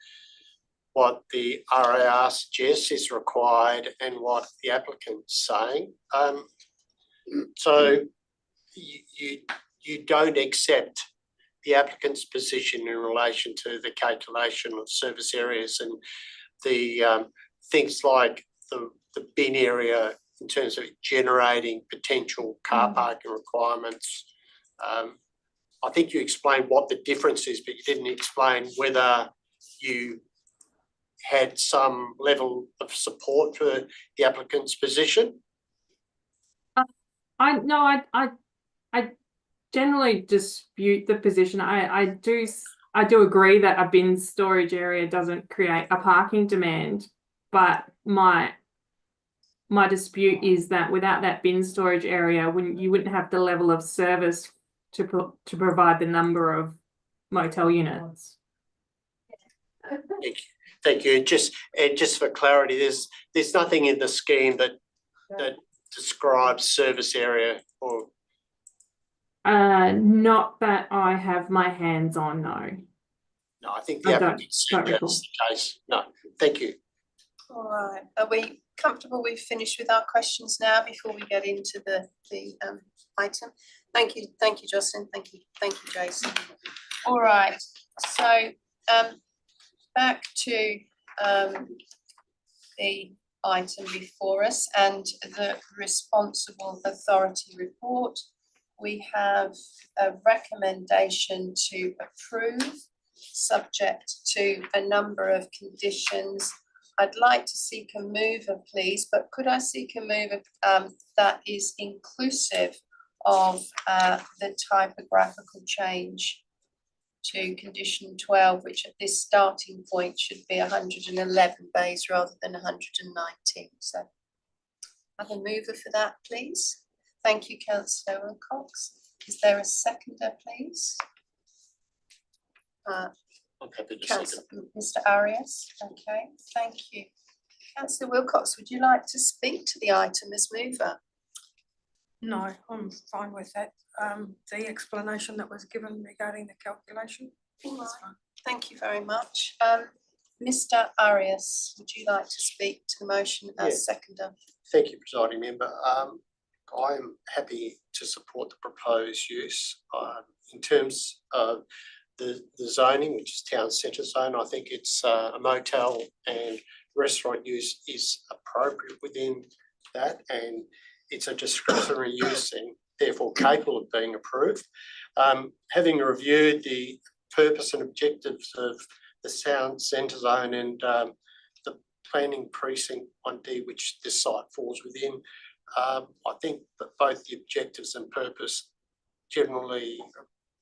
what the RAR suggests is required and what the applicant's saying. So you don't accept the applicant's position in relation to the calculation of service areas and the things like the bin area in terms of generating potential car parking requirements. I think you explained what the difference is, but you didn't explain whether you had some level of support for the applicant's position. I generally dispute the position. I do agree that a bin storage area doesn't create a parking demand, but my dispute is that without that bin storage area, you wouldn't have the level of service to provide the number of motel units. Thank you. And just for clarity, there's nothing in the scheme that describes service area or. Not that I have my hands on, no. No, I think the applicant said that's the case. No, thank you. All right, are we comfortable we've finished with our questions now before we get into the item? Thank you, Jocelyn. Thank you, Jason. All right, so back to the item before us and the responsible authority report. We have a recommendation to approve, subject to a number of conditions. I'd like to seek a mover, please, but could I seek a mover that is inclusive of the typographical change to condition 12, which at this starting point should be 111 bays rather than 119. So have a mover for that, please. Thank you, Councillor Wilcox. Is there a seconder, please? I'm happy to second. Mr. Arias, okay, thank you. Councillor Wilcox, would you like to speak to the item as mover? No, I'm fine with that. The explanation that was given regarding the calculation. That's fine. Thank you very much. Mr. Arias, would you like to speak to the motion as seconder? Thank you, presiding member. I'm happy to support the proposed use. In terms of the zoning, which is town centre zone, I think it's a motel and restaurant use is appropriate within that, and it's a discretionary use and therefore capable of being approved. Having reviewed the purpose and objectives of the town centre zone and the planning precinct 1D, which this site falls within, I think that both the objectives and purpose generally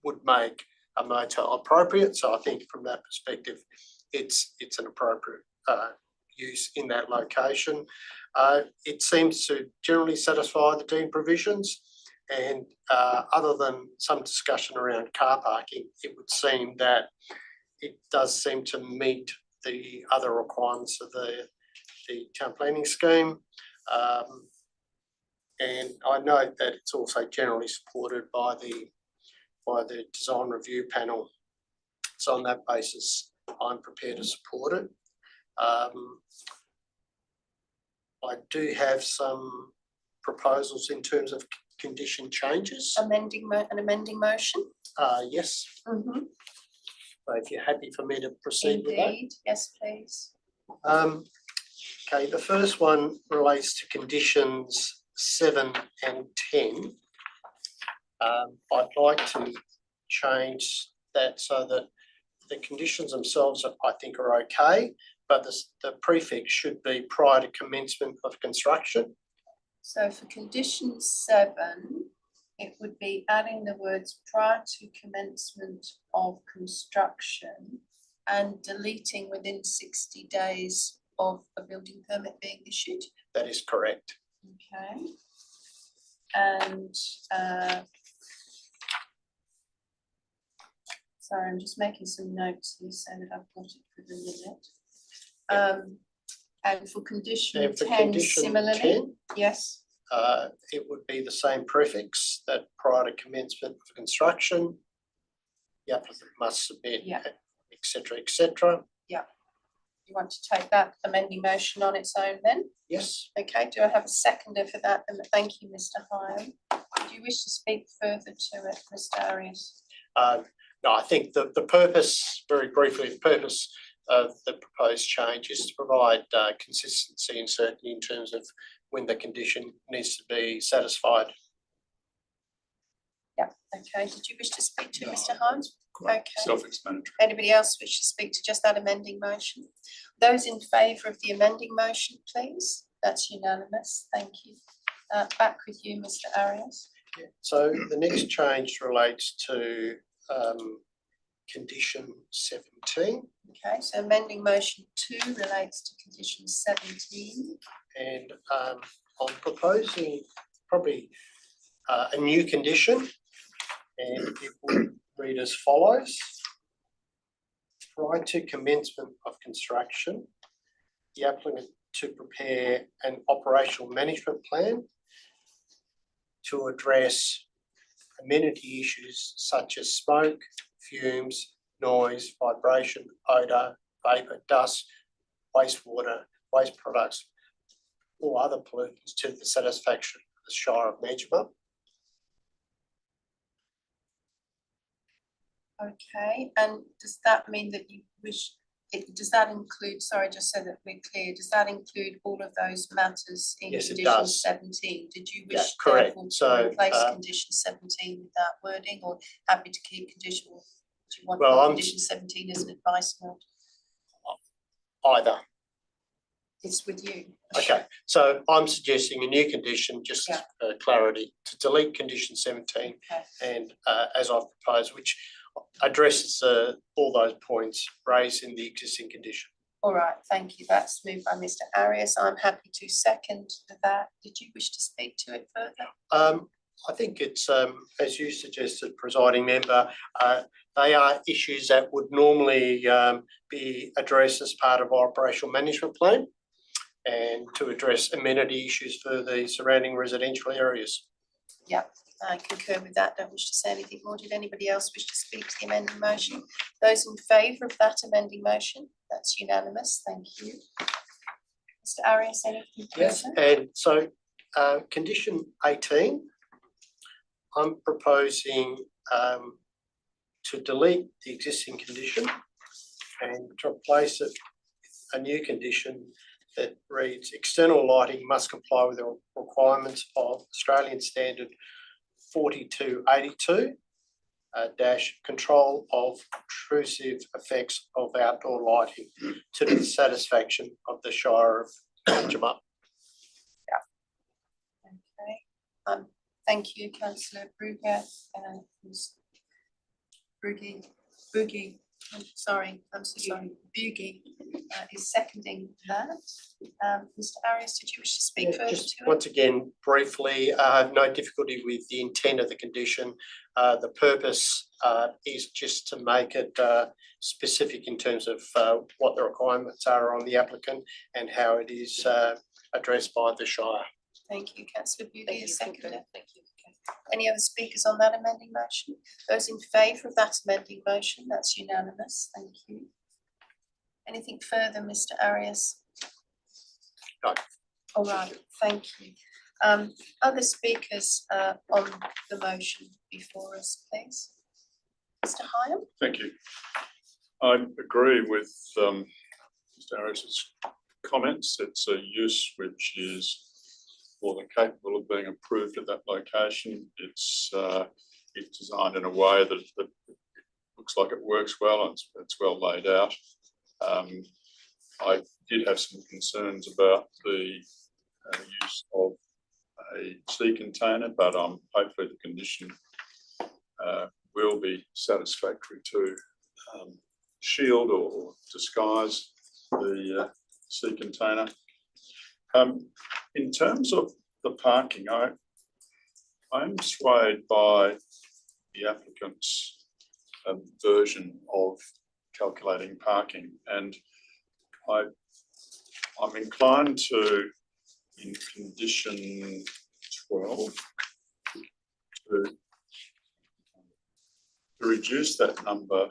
would make a motel appropriate. So I think from that perspective, it's an appropriate use in that location. It seems to generally satisfy the deed provisions, and other than some discussion around car parking, it would seem that it does seem to meet the other requirements of the town planning scheme. And I note that it's also generally supported by the design review panel. So on that basis, I'm prepared to support it. I do have some proposals in terms of condition changes. An amending motion? Yes, Mm-hmm. so if you're happy for me to proceed with that. Indeed, yes, please. Okay, the first one relates to conditions 7 and 10. I'd like to change that so that the conditions themselves I think are okay, but the prefix should be prior to commencement of construction. So for condition 7, it would be adding the words prior to commencement of construction and deleting within 60 days of a building permit being issued. That is correct. Okay. And sorry, I'm just making some notes here so that I've got it for the minute. And for condition And for 10 condition similarly, 10, yes. it would be the same prefix, that prior to commencement of construction, the applicant must submit, Yeah. et cetera, et cetera. You want to take that amending motion on its own then? Yes. Okay, do I have a seconder for that? And thank you, Mr. Hyam. Do you wish to speak further to it, Mr. Arias? No, I think the purpose, very briefly, the purpose of the proposed change is to provide consistency and certainty in terms of when the condition needs to be satisfied. Yeah, okay. Did you wish to speak to No, Mr. Hyam? Quite Okay. self-explanatory. Anybody else wish to speak to just that amending motion? Those in favour of the amending motion, please. That's unanimous. Thank you. Back with you, Mr. Arias. So the next change relates to condition 17. Okay, so amending motion 2 relates to condition 17. And I'm proposing probably a new condition, and it would read as follows. Prior to commencement of construction, the applicant to prepare an operational management plan to address amenity issues such as smoke, fumes, noise, vibration, odour, vapour, dust, wastewater, waste products, or other pollutants to the satisfaction of the Shire of Manjimup. Okay, and does that mean that you wish, does that include, sorry, just so that we're clear, does that include all of those matters in Yes, it condition does. 17? Did you Yeah, wish correct. therefore So, to replace condition 17 with that wording, or happy to keep condition, or do you want Well, condition 17 as an advice note? Either. It's with you. Okay, so I'm suggesting a new condition, just Yeah. Clarity, to delete condition 17 Okay. and as I've proposed, which addresses all those points raised in the existing condition. All right, thank you. That's moved by Mr. Arias. I'm happy to second that. Did you wish to speak to it further? I think it's, as you suggested, presiding member, they are issues that would normally be addressed as part of our operational management plan and to address amenity issues for the surrounding residential areas. Yep, I concur with that. Don't wish to say anything more. Did anybody else wish to speak to the amending motion? Those in favour of that amending motion? That's unanimous. Thank you. Mr. Arias, anything Yes, further? and so condition 18, I'm proposing to delete the existing condition and to replace it with a new condition that reads external lighting must comply with the requirements of Australian Standard 4282 dash control of intrusive effects of outdoor lighting to the satisfaction of the Shire of Manjimup. Okay. Thank you, Councillor Brugger and Ms. Boogie. I'm so sorry, Boogie is seconding that. Mr. Arias, did you wish to speak further Just to it? once again, briefly, I have no difficulty with the intent of the condition. The purpose is just to make it specific in terms of what the requirements are on the applicant and how it is addressed by the Shire. Thank you, councillor Beauty, a seconder. Thank you. Any other speakers on that amending motion? Those in favour of that amending motion, that's unanimous, thank you. Anything further, Mr Arias? No. All right, thank you. Other speakers on the motion before us, please. Mr Hyam? Thank you. I agree with Mr Harris's comments. It's a use which is more than capable of being approved at that location. It's designed in a way that looks like it works well, and it's well laid out. I did have some concerns about the use of a sea container, but hopefully the condition will be satisfactory to shield or disguise the sea container. In terms of the parking, I'm swayed by the applicant's version of calculating parking, and I'm inclined to, in condition 12, to reduce that number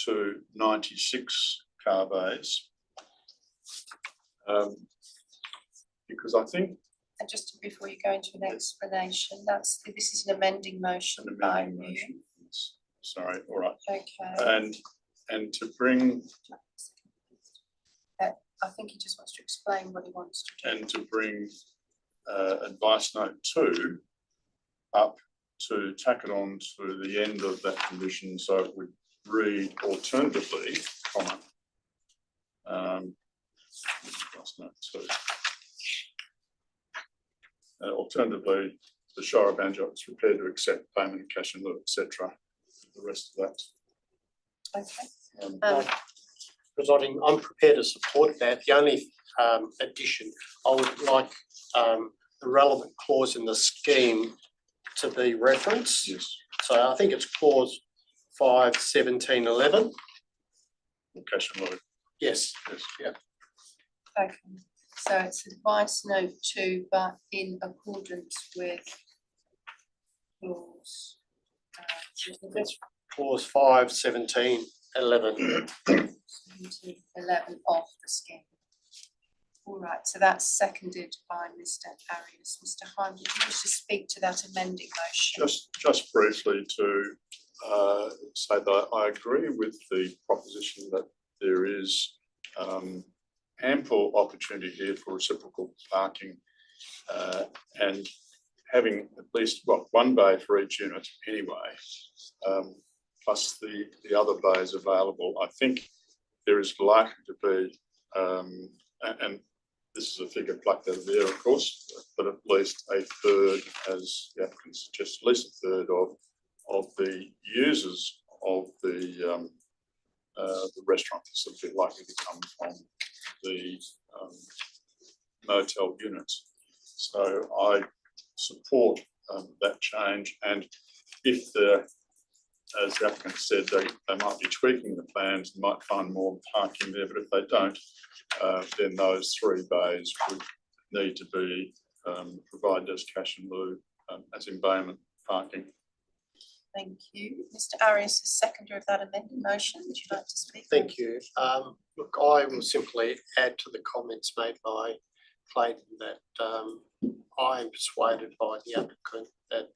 to 96 car bays, because I think, And just before you go into an explanation, this is an amending motion an by amending you. motion, yes. Sorry, all right, Okay, and to bring I think he just wants to explain what he wants to do. and to bring advice note 2 up, to tack it on to the end of that condition, so it would read alternatively, comma, advice note 2. Alternatively, the Shire of Manjimup is prepared to accept payment in cash in lieu, etc. The rest of that. Okay. Presiding, I'm prepared to support that. The only addition, I would like the relevant clause in the scheme to be referenced. Yes. So I think it's clause 5, 17, 11. Cash in lieu. Yes. Yes. Yeah. Okay, so it's advice note 2, but in accordance with clause. Clause 5, 17, 11. 11 of the scheme. All right, so that's seconded by Mr Arias. Mr Hyman, do you wish to speak to that amending motion? Just briefly to say that I agree with the proposition that there is ample opportunity here for reciprocal parking, and having at least one bay for each unit anyway, plus the other bays available. I think there is likely to be, and this is a figure plucked out of the air, of course, but at least a third, as the applicant suggests, at least a third of the users of the restaurant facility likely to come from the motel units. So I support that change, and if as the applicant said, they might be tweaking the plans, might find more parking there, but if they don't, then those 3 bays would need to be provided as cash in lieu, as embayment parking. Thank you. Mr Arias is seconder of that amending motion. Would you like to speak? Thank you. Look, I will simply add to the comments made by Clayton that I am persuaded by the applicant that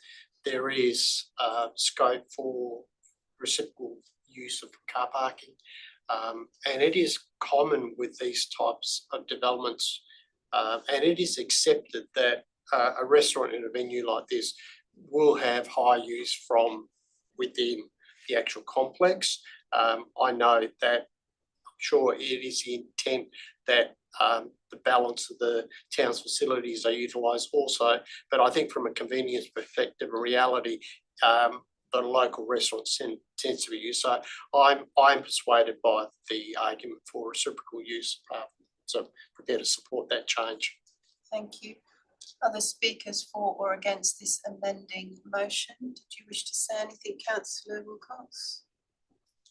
there is scope for reciprocal use of car parking, and it is common with these types of developments, and it is accepted that a restaurant in a venue like this will have high use from within the actual complex. I know that, I'm sure it is the intent that the balance of the town's facilities are utilised also, but I think from a convenience perspective, a reality, the local restaurants tends to be used. So I'm persuaded by the argument for reciprocal use, so prepared to support that change. Thank you. Other speakers for or against this amending motion? Did you wish to say anything, councillor Wilcox?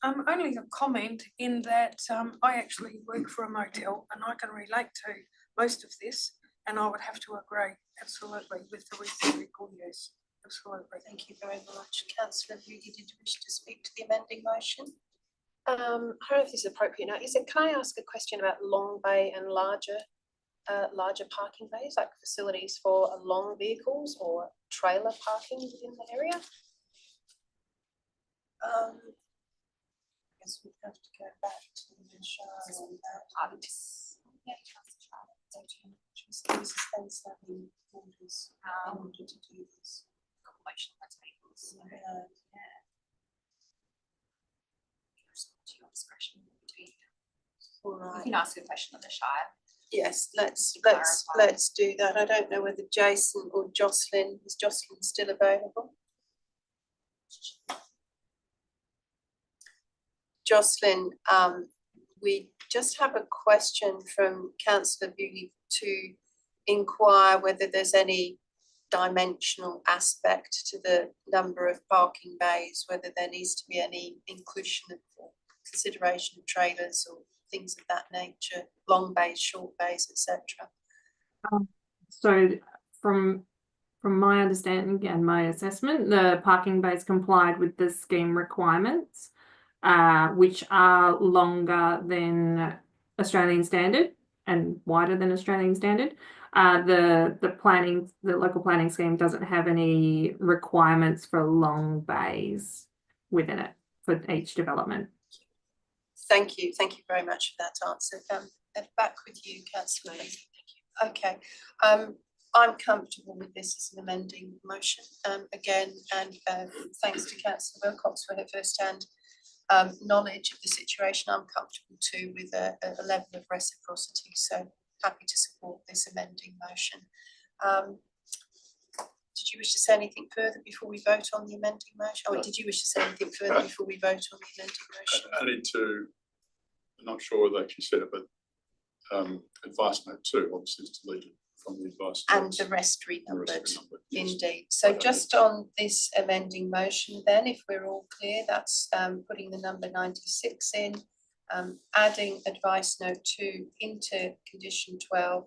Only a comment in that I actually work for a motel and I can relate to most of this. And I would have to agree, absolutely, with the reciprocal use, absolutely. Thank you very much. Councillor Beauty, did you wish to speak to the amending motion? I don't know if this is appropriate now. Can I ask a question about long bay and larger parking bays, like facilities for long vehicles or trailer parking within the area? I guess we'd have to go back to the Shire on that. Mrs. Spencer, who orders in order to do this. To your discretion between. All You right. can ask a question of the Shire. Yes, let's clarify. do that. I don't know whether Jason or Jocelyn, is Jocelyn still available? Jocelyn, we just have a question from Councillor Beauty to inquire whether there's any dimensional aspect to the number of parking bays, whether there needs to be any inclusion of or consideration of trailers or things of that nature, long bays, short bays, etc. So from my understanding and my assessment, the parking bays complied with the scheme requirements, which are longer than Australian standard and wider than Australian standard. The local planning scheme doesn't have any requirements for long bays within it for each development. Thank you very much for that answer. Back with you, Councillor. Okay, I'm comfortable with this as an amending motion again, and thanks to Councillor Wilcox for her first-hand knowledge of the situation. I'm comfortable too with a level of reciprocity, so happy to support this amending motion. Did you wish to say anything further before we vote on the amending motion? Oh, did you wish to say anything further before we vote on the amending motion? I need to, I'm not sure whether she said it, but advice note 2 obviously is deleted from the advice. And notes. the rest renumbered, Yes. indeed. So just on this amending motion then, if we're all clear, that's putting the number 96 in, adding advice note 2 into condition 12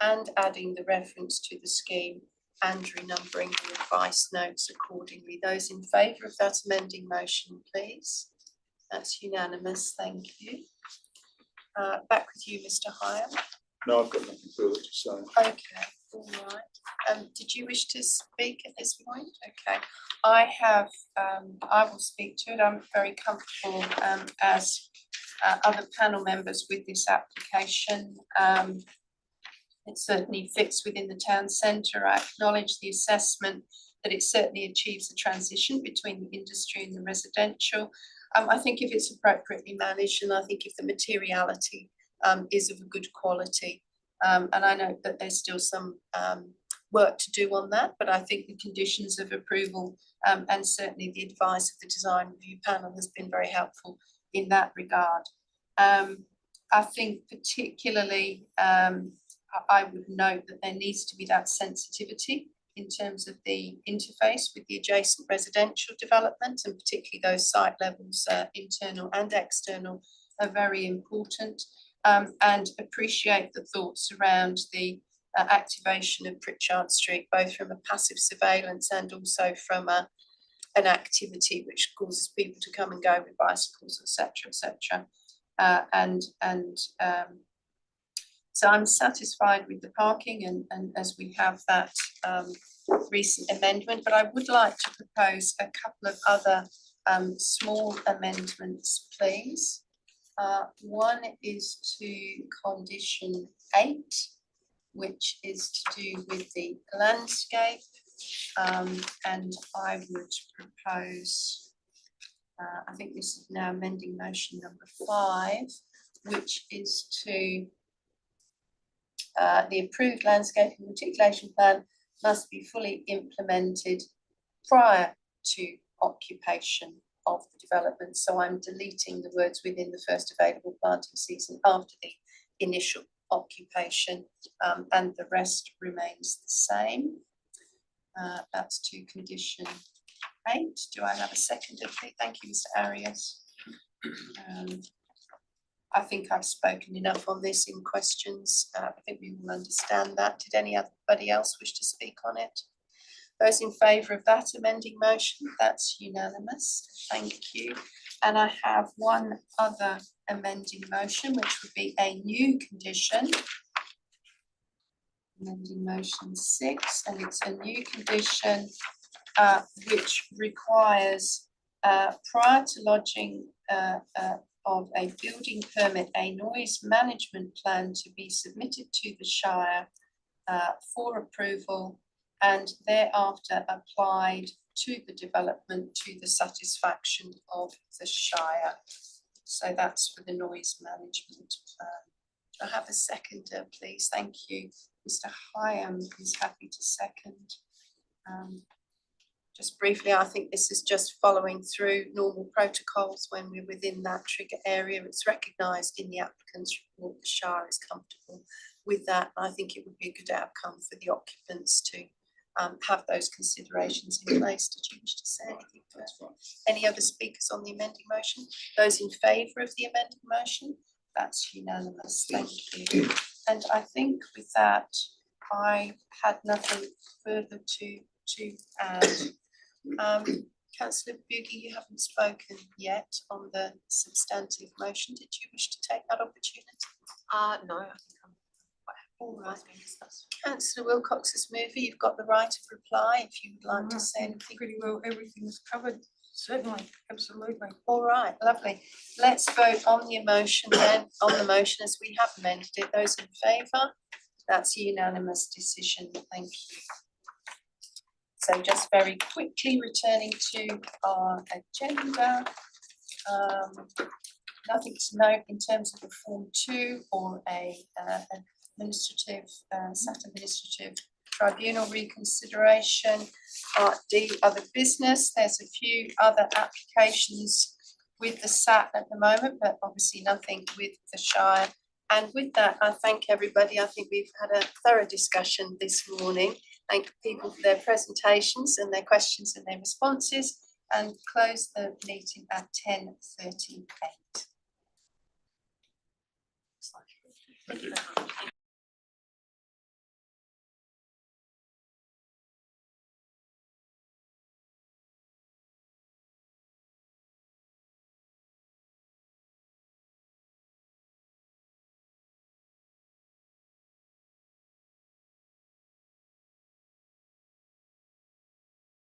and adding the reference to the scheme and renumbering the advice notes accordingly. Those in favour of that amending motion, please. That's unanimous, thank you. Back with you, Mr. Hyam. No, I've got nothing further to say. Okay, all right. Did you wish to speak at this point? Okay, I will speak to it. I'm very comfortable as other panel members with this application. It certainly fits within the town centre. I acknowledge the assessment that it certainly achieves the transition between the industry and the residential. I think if it's appropriately managed, and I think if the materiality is of a good quality, and I know that there's still some work to do on that, but I think the conditions of approval and certainly the advice of the design review panel has been very helpful in that regard. I think particularly I would note that there needs to be that sensitivity in terms of the interface with the adjacent residential development, and particularly those site levels, internal and external, are very important, and appreciate the thoughts around the activation of Pritchard Street, both from a passive surveillance and also from an activity which causes people to come and go with bicycles, etc. So I'm satisfied with the parking and as we have that recent amendment, but I would like to propose a couple of other small amendments, please. One is to condition 8, which is to do with the landscape, and I would propose, I think this is now amending motion number 5, which is to the approved landscape and reticulation plan must be fully implemented prior to occupation of the development. So I'm deleting the words within the first available planting season after the initial occupation, and the rest remains the same. That's to condition 8. Do I have a second? Thank you, Mr. Arias. I think I've spoken enough on this in questions. I think we will understand that. Did anybody else wish to speak on it? Those in favour of that amending motion, that's unanimous. Thank you. And I have one other amending motion, which would be a new condition. Amending motion 6, and it's a new condition which requires prior to lodging of a building permit, a noise management plan to be submitted to the Shire for approval and thereafter applied to the development to the satisfaction of the Shire. So that's for the noise management plan. Do I have a seconder, please? Thank you. Mr. Hyam is happy to second. Just briefly, I think this is just following through normal protocols when we're within that trigger area. It's recognised in the applicant's report. The Shire is comfortable with that. I think it would be a good outcome for the occupants to have those considerations in place. Did you wish to say anything first? Any other speakers on the amending motion? Those in favour of the amending motion? That's unanimous. Thank you. And I think with that, I had nothing further to add. Councillor Bugey, you haven't spoken yet on the substantive motion. Did you wish to take that opportunity? No, I think I'm All right. Councillor Wilcox has moved. You've got the right of reply if you would like to say anything. Pretty well, everything's covered, certainly, absolutely. All right, lovely. Let's vote on the motion then, on the motion as we have amended it. Those in favour? That's a unanimous decision. Thank you. So just very quickly returning to our agenda. Nothing to note in terms of the Form 2 or administrative, SAT administrative tribunal reconsideration. Part D, other business. There's a few other applications with the SAT at the moment, but obviously nothing with the Shire. And with that, I thank everybody. I think we've had a thorough discussion this morning. Thank people for their presentations and their questions and their responses, and close the meeting at 10:38. Thank you.